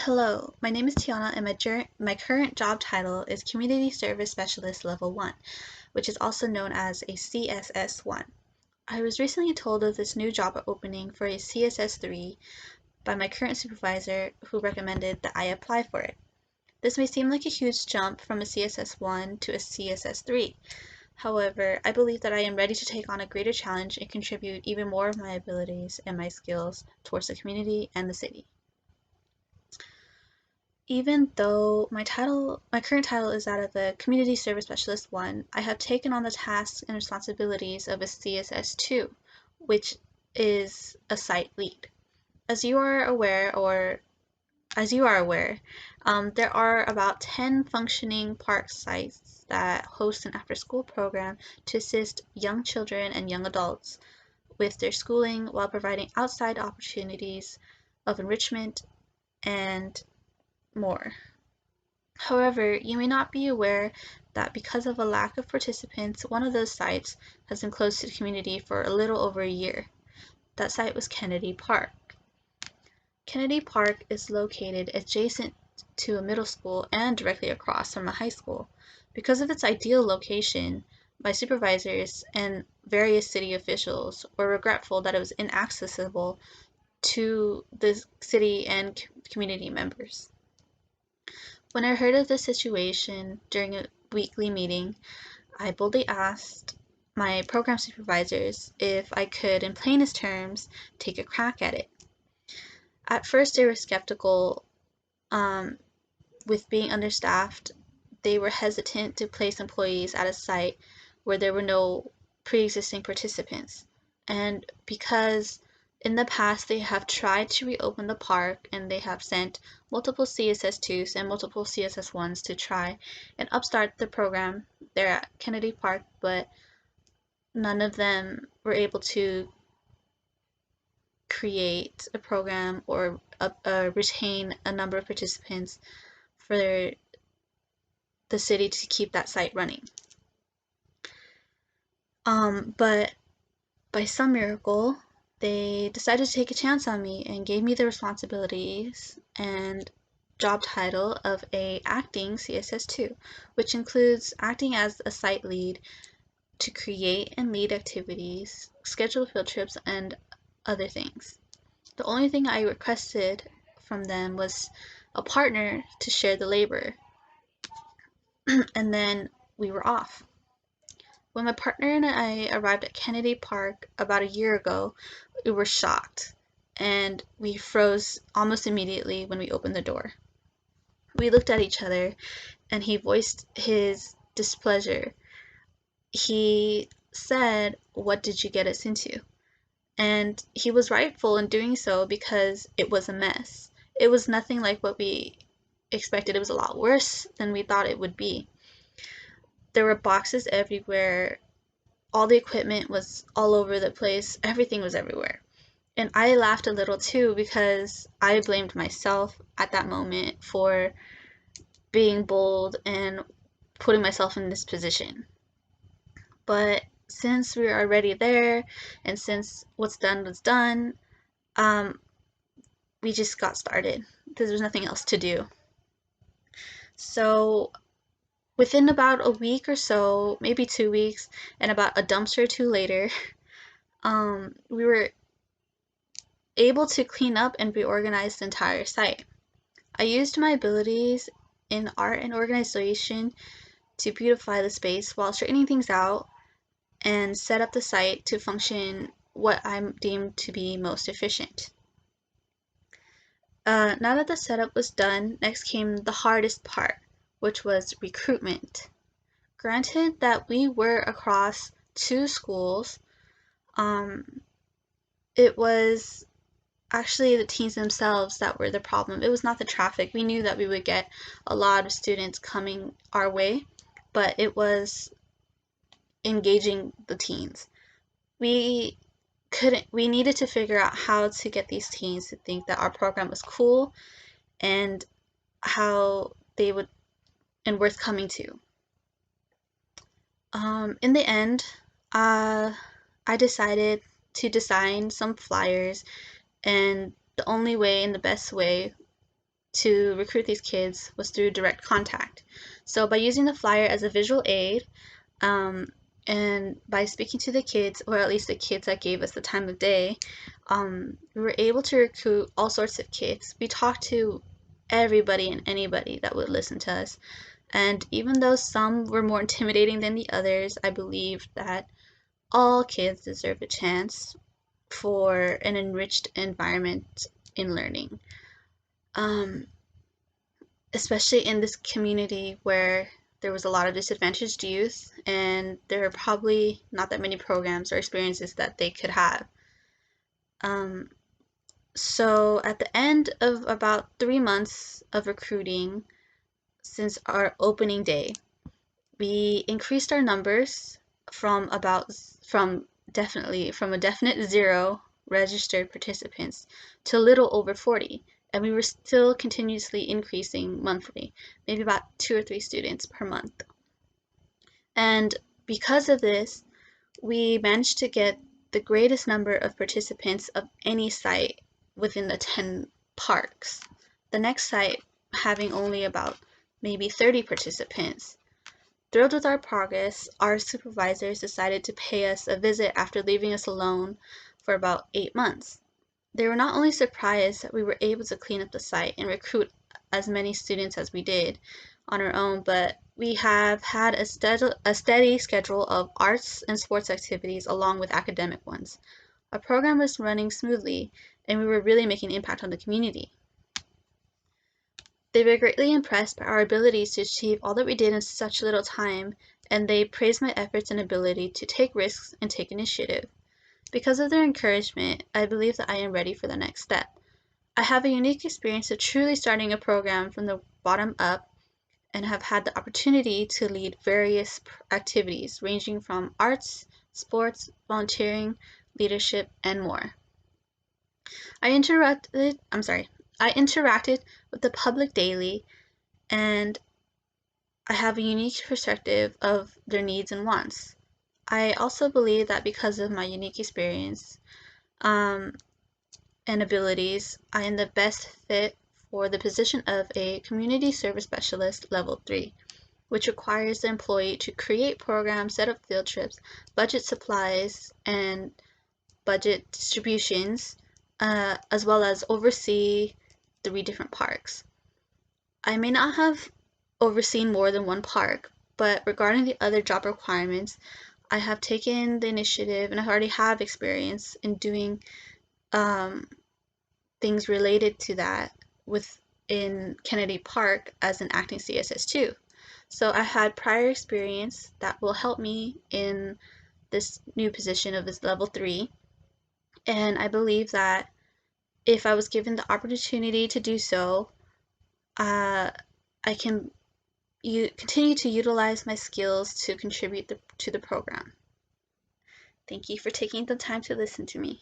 Hello, my name is Tiana and my current job title is Community Service Specialist Level 1, which is also known as a CSS1. I was recently told of this new job opening for a CSS3 by my current supervisor who recommended that I apply for it. This may seem like a huge jump from a CSS1 to a CSS3. However, I believe that I am ready to take on a greater challenge and contribute even more of my abilities and my skills towards the community and the city. Even though my current title is that of a Community Service Specialist 1, I have taken on the tasks and responsibilities of a CSS2, which is a site lead. As you are aware, there are about 10 functioning park sites that host an after-school program to assist young children and young adults with their schooling while providing outside opportunities of enrichment and more. However, you may not be aware that because of a lack of participants, one of those sites has been closed to the community for a little over a year. That site was Kennedy Park. Kennedy Park is located adjacent to a middle school and directly across from a high school. Because of its ideal location, my supervisors and various city officials were regretful that it was inaccessible to the city and community members. When I heard of the situation during a weekly meeting, I boldly asked my program supervisors if I could, in plainest terms, take a crack at it. At first, they were skeptical. With being understaffed, they were hesitant to place employees at a site where there were no pre-existing participants. And because in the past they have tried to reopen the park and they have sent multiple CSS2s and multiple CSS1s to try and upstart the program there at Kennedy Park, but none of them were able to create a program or retain a number of participants for the city to keep that site running. But by some miracle, they decided to take a chance on me and gave me the responsibilities and job title of a acting CSS2, which includes acting as a site lead to create and lead activities, schedule field trips, and other things. The only thing I requested from them was a partner to share the labor, and then we were off. When my partner and I arrived at Kennedy Park about a year ago, we were shocked and we froze almost immediately when we opened the door. We looked at each other and he voiced his displeasure. He said, "What did you get us into?" And he was rightful in doing so because it was a mess. It was nothing like what we expected. It was a lot worse than we thought it would be. There were boxes everywhere. All the equipment was all over the place. Everything was everywhere. And I laughed a little too because I blamed myself at that moment for being bold and putting myself in this position. But since we were already there and since what's done was done, we just got started because there's nothing else to do. So within about a week or so, maybe 2 weeks, and about a dumpster or two later, we were able to clean up and reorganize the entire site. I used my abilities in art and organization to beautify the space while straightening things out and set up the site to function what I deemed to be most efficient. Now that the setup was done, next came the hardest part, which was recruitment. Granted that we were across two schools, it was actually the teens themselves that were the problem. It was not the traffic. We knew that we would get a lot of students coming our way, but it was engaging the teens. We needed to figure out how to get these teens to think that our program was cool and how they would and worth coming to. In the end, I decided to design some flyers, and the only way and the best way to recruit these kids was through direct contact. So by using the flyer as a visual aid, and by speaking to the kids, or at least the kids that gave us the time of day, we were able to recruit all sorts of kids. We talked to everybody and anybody that would listen to us. And even though some were more intimidating than the others, I believe that all kids deserve a chance for an enriched environment in learning. Um, Especially in this community where there was a lot of disadvantaged youth and there are probably not that many programs or experiences that they could have. Um, so at the end of about 3 months of recruiting since our opening day, we increased our numbers from about from a definite zero registered participants to a little over 40, and we were still continuously increasing monthly, maybe about 2 or 3 students per month. And because of this, we managed to get the greatest number of participants of any site within the 10 parks. The next site having only about maybe 30 participants. Thrilled with our progress, our supervisors decided to pay us a visit after leaving us alone for about 8 months. They were not only surprised that we were able to clean up the site and recruit as many students as we did on our own, but we have had a steady schedule of arts and sports activities along with academic ones. Our program was running smoothly, and we were really making an impact on the community. They were greatly impressed by our abilities to achieve all that we did in such little time, and they praised my efforts and ability to take risks and take initiative. Because of their encouragement, I believe that I am ready for the next step. I have a unique experience of truly starting a program from the bottom up and have had the opportunity to lead various activities ranging from arts, sports, volunteering, leadership, and more. I interacted, I'm sorry, I interacted with the public daily, and I have a unique perspective of their needs and wants. I also believe that because of my unique experience um, and abilities, I am the best fit for the position of a community service specialist level 3, which requires the employee to create programs, set up field trips, budget supplies, and budget distributions, as well as oversee 3 different parks. I may not have overseen more than one park, but regarding the other job requirements, I have taken the initiative and I already have experience in doing um, things related to that within Kennedy Park as an acting CSS2. So I had prior experience that will help me in this new position of this level 3, and I believe that if I was given the opportunity to do so, uh, I can continue to utilize my skills to contribute to the program. Thank you for taking the time to listen to me.